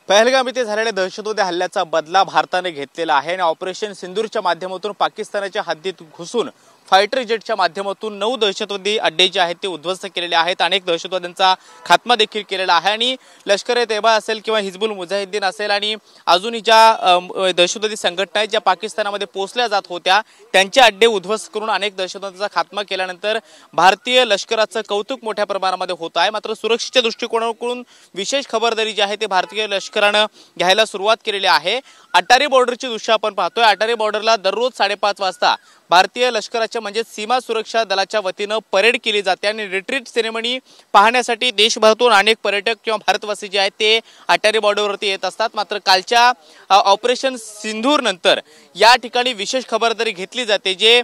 पहलगाम येथे झालेल्या दहशतवादी हल्ल्याचा बदला भारताने घेतलेला आहे आणि ऑपरेशन सिंदूरच्या माध्यमातून पाकिस्तानाच्या हद्दीत घुसून फायटर जेटच्या माध्यमातून 9 दहशतवादी अड्डे जे आहेत ते उद्ध्वस्त केलेले आहेत। अनेक दहशतवाद्यांचा खात्मा देखील केलेला आहे आणि लष्कर-ए-तैयबा असेल किंवा हिजबुल मुजाहिद्दीन असेल आणि अजूनही ज्या दहशतवादी संघटना आहेत ज्या पाकिस्तानामध्ये पोहोचल्या जात होत्या त्यांचे अड्डे उद्ध्वस्त करून अनेक दहशतवाद्यांचा खात्मा केल्यानंतर भारतीय लष्कराचं कौतुक मोठ्या प्रमाणामध्ये होत आहे। मात्र सुरक्षेच्या दृष्टिकोनातून विशेष खबरदारी जी आहे ते भारतीय लष्कराने घ्यायला सुरुवात केलेली आहे। अटारी बॉर्डरची दृश्य आपण पाहतोय। अटारी बॉर्डरला दररोज 5:30 वाजता भारतीय लष्कराच्या म्हणजे सीमा सुरक्षा दलाच्या वतीने परेड केली जाते आणि रिट्रीट सेरेमनी पाहण्यासाठी देशभरातून अनेक पर्यटक किंवा भारतवासी जे आहेत ते अटारी बॉर्डरवरती येत असतात। मात्र कालच्या ऑपरेशन सिंधूर नंतर या ठिकाणी विशेष खबरदारी घेतली जाते। जे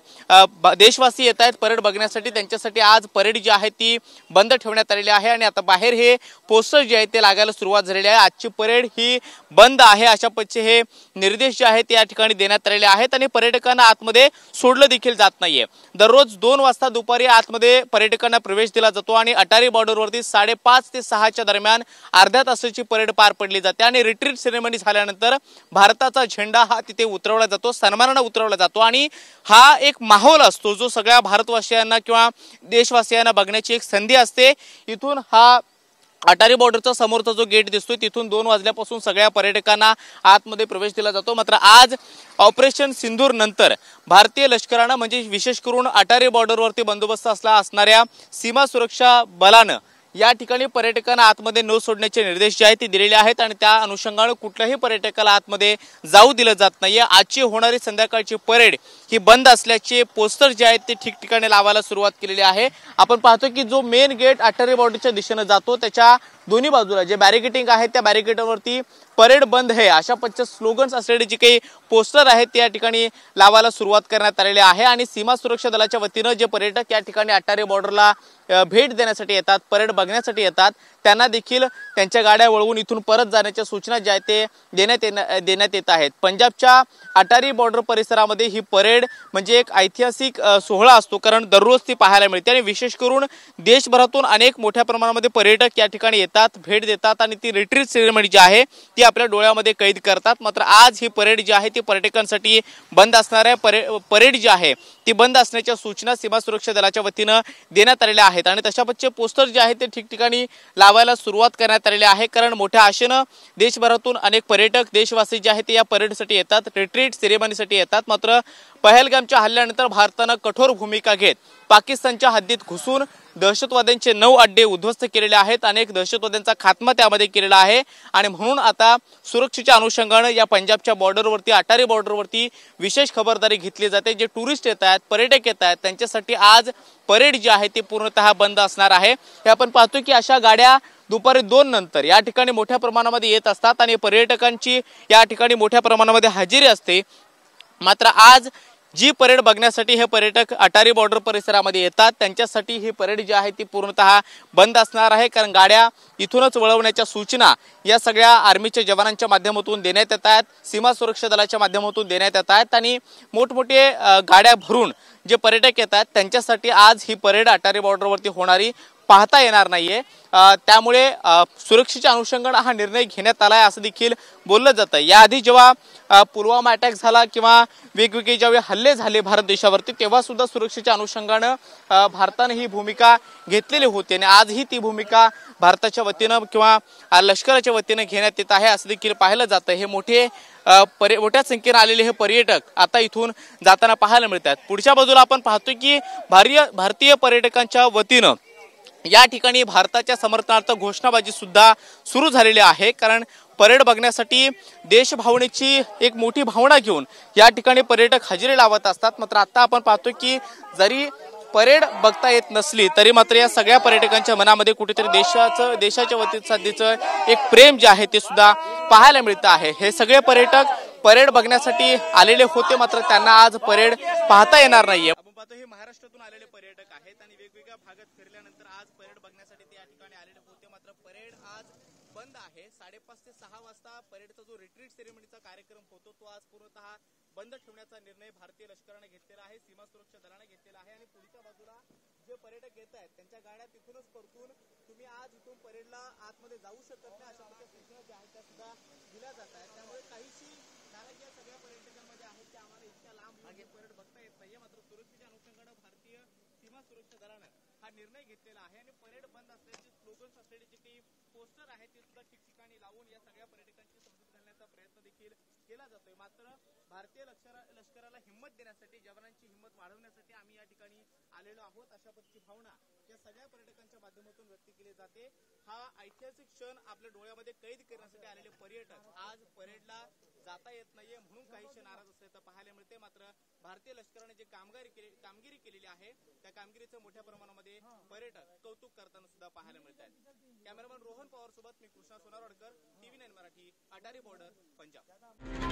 देशवासी येत आहेत परेड बघण्यासाठी त्यांच्यासाठी आज परेड जी आहे ती बंद ठेवण्यात आलेली आहे आणि आता बाहेर हे पोस्टर जे आहेत ते लागायला सुरुवात झालेली आहे। आजची परेड ही बंद आहे अशा पद्धतीचे हे निर्देश जे आहेत या ठिकाणी देण्यात आलेले आहेत आणि पर्यटकांना आतमध्ये सोडलं देखील जात नाहीये। दररोज 2 वाजता दुपारी आतमध्ये पर्यटकांना प्रवेश दिला जातो आणि अटारी बॉर्डरवरती 5:30 ते 6च्या दरम्यान अर्ध्या तासाची परेड पार पडली जाते आणि रिट्रीट सेरेमनी झाल्यानंतर भारताचा झेंडा हा तिथे उतरवला जातो, सन्मानाने उतरवला जातो आणि हा एक माहोल असतो जो सगळ्या भारतवासियांना किंवा देशवासियांना बघण्याची एक संधी असते। इथून हा अटारी बॉर्डरचा समोरचा जो गेट दिसतोय तिथून 2 वाजल्यापासून सगळ्या पर्यटकांना आतमध्ये प्रवेश दिला जातो। मात्र आज ऑपरेशन सिंधूर नंतर भारतीय लष्कराने म्हणजे विशेष करून अटारी बॉर्डरवरती बंदोबस्त असणाऱ्या सीमा सुरक्षा बलाने या ठिकाणी पर्यटकांना आतमध्ये न सोडण्याचे निर्देश जे आहेत ते दिलेले आहेत आणि त्या अनुषंगाने कुठल्याही पर्यटकाला आतमध्ये जाऊ दिलं जात नाहीये। आजची होणारी संध्याकाळची परेड ही बंद असल्याचे पोस्टर जे आहेत ते ठिकठिकाणी लावायला सुरुवात केलेली आहे। आपण पाहतो की जो मेन गेट अटारी बॉर्डरच्या दिशेने जातो त्याच्या दोन्ही बाजूला जे बॅरिकेडिंग आहे त्या बॅरिकेडवरती परेड बंद है अशा पद्धतीचे स्लोगन्स असलेले जे काही पोस्टर आहेत त्या ठिकाणी लावायला सुरुवात करण्यात आलेली आहे आणि सीमा सुरक्षा दलाच्या वतीने जे पर्यटक या ठिकाणी अटारी बॉर्डरला भेट देण्यासाठी येतात परेड बघण्यासाठी येतात त्यांना देखील त्यांच्या गाड्या वळवून इथून परत जाण्याच्या सूचना ज्या आहेत ते देण्यात येत आहेत। पंजाबच्या अटारी बॉर्डर परिसरामध्ये ही परेड म्हणजे एक ऐतिहासिक सोहळा असतो कारण दररोज ती पाहायला मिळते आणि विशेष करून देशभरातून अनेक मोठ्या प्रमाणामध्ये पर्यटक या ठिकाणी येतात भेट देतात आणि ती रिट्रीट सेरेमनी जी आहे ती आपल्या डोळ्यामध्ये कैद करतात। मात्र आज ही परेड जी आहे ती पर्यटकांसाठी बंद असणार आहे। परेड जी आहे ती बंद असण्याच्या सूचना सीमा सुरक्षा दलाच्या वतीने देण्यात आलेल्या आहेत आणि तशा पद्धतीचे पोस्टर जे आहेत ते ठिकठिकाणी लावायला सुरुवात करण्यात आलेली आहे कारण मोठ्या आशेने देशभरातून अनेक पर्यटक देशवासी जे आहेत ते या परेडसाठी येतात रिट्रीट सेरेमनीसाठी येतात। मात्र पहलगामच्या हल्ल्यानंतर भारताने कठोर भूमिका घेत पाकिस्तानच्या हद्दीत घुसून दहशतवाद्यांचे 9 अड्डे उद्ध्वस्त केलेले आहेत। अनेक दहशतवाद्यांचा खात्मा त्यामध्ये केलेला आहे आणि म्हणून आता सुरक्षेच्या अनुषंगाने या पंजाबच्या बॉर्डरवरती अटारी बॉर्डरवरती विशेष खबरदारी घेतली जाते। जे टुरिस्ट येत आहेत पर्यटक येत आहेत त्यांच्यासाठी आज परेड जी आहे ती पूर्णतः बंद असणार आहे। हे आपण पाहतो की अशा गाड्या दुपारी 2 नंतर या ठिकाणी मोठ्या प्रमाणामध्ये येत असतात आणि पर्यटकांची या ठिकाणी मोठ्या प्रमाणामध्ये हजेरी असते। मात्र आज जी परेड बघण्यासाठी हे पर्यटक अटारी बॉर्डर परिसरामध्ये येतात त्यांच्यासाठी ही परेड जी आहे ती पूर्णतः बंद असणार आहे कारण गाड्या इथूनच वळवण्याच्या सूचना या सगळ्या आर्मीच्या जवानांच्या माध्यमातून देण्यात येत आहेत, सीमा सुरक्षा दलाच्या माध्यमातून देण्यात येत आहेत आणि मोठमोठे गाड्या भरून जे पर्यटक येतात त्यांच्यासाठी आज ही परेड अटारी बॉर्डरवरती होणारी पाहता येणार नाहीये। त्यामुळे सुरक्षेच्या अनुषंगाने हा निर्णय घेण्यात आलाय असं देखील बोललं जातं। याआधी जेव्हा पुलवामा अटॅक झाला किंवा वेगवेगळे ज्यावेळी हल्ले झाले भारत देशावरती तेव्हा सुद्धा सुरक्षेच्या अनुषंगाने भारताने ही भूमिका घेतलेली होती आणि आजही ती भूमिका भारताच्या वतीने किंवा लष्कराच्या वतीने घेण्यात येत आहे असं देखील पाहिलं जातं। हे मोठ्या संख्येने आलेले हे पर्यटक आता इथून जाताना पाहायला मिळतात। पुढच्या बाजूला आपण पाहतोय की भारतीय पर्यटकांच्या वतीने या ठिकाणी भारताच्या समर्थनार्थ घोषणाबाजी सुद्धा सुरू झालेली आहे कारण परेड बघण्यासाठी देशभावनेची एक मोठी भावना घेऊन या ठिकाणी पर्यटक हजेरी लावत असतात। मात्र आता आपण पाहतो की जरी परेड बघता येत नसली तरी मात्र या सगळ्या पर्यटकांच्या मनामध्ये कुठेतरी देशाच्या वतीचं एक प्रेम जे आहे ते सुद्धा पाहायला मिळतं आहे। हे सगळे पर्यटक परेड बघण्यासाठी आलेले होते मात्र त्यांना आज परेड पाहता येणार नाहीये। आपण पाहतो हे महाराष्ट्रातून आलेले पर्यटक आहेत आणि वेगवेगळ्या भागात फिरल्यानंतर आज परेड बघण्यासाठी ते या ठिकाणी आलेले होते मात्र परेड आज बंद आहे। 5:30 ते 6 वाजता परेडचा जो रिट्रीट सेरेमनीचा कार्यक्रम होतो तो आज पूर्णतः बंद ठेवण्याचा निर्णय भारतीय लष्कराने घेतलेला आहे, सीमा सुरक्षा दलाने घेतलेला आहे आणि पुढच्या बाजूला जे पर्यटक येत आहेत त्यांच्या गाड्या तिथूनच परतून तुम्ही आज इथून परेडला आतमध्ये जाऊ शकत नाही अशा प्रकारच्या सूचना ज्या आहेत त्या सुद्धा जात आहे, त्यामुळे काहीशी नाराजी या सगळ्या पर्यटकांमध्ये आहेत की आम्हाला इतक्या लांब परेड बघता येत नाहीये. मात्र सुरक्षेच्या अनुषंगानं भारतीय सीमा सुरक्षा दलानं हा निर्णय घेतलेला आहे आणि परेड बंद असल्याचे स्लोगन्स असलेले जे काही पोस्टर आहेत ते सुद्धा ठिकठिकाणी लावून या सगळ्या पर्यटकांची समजूत घालण्याचा प्रयत्न देखील केला जातोय. मात्र भारतीय लष्कराला हिंमत देण्यासाठी, जवानांची हिंमत वाढवण्यासाठी आम्ही या ठिकाणी आलेलो आहोत, अशा पद्धतीची भावना या सगळ्या पर्यटकांच्या माध्यमातून व्यक्त केली जाते. हा ऐतिहासिक क्षण आपल्या डोळ्यामध्ये कैद करण्यासाठी आलेले पर्यटक आज परेडला जाता येत नाहीये म्हणून काहीशे नाराज असल्याचं पाहायला मिळते. मात्र भारतीय लष्कराने जे कामगिरी केलेली आहे त्या कामगिरीचं मोठ्या प्रमाणामध्ये पर्यटक कौतुक करताना सुद्धा पाहायला मिळत आहेत. कॅमेरामॅन रोहन पवार सोबत मी कृष्णा सोनारवाडकर, TV9 मराठी, अटारी बॉर्डर, पंजाब.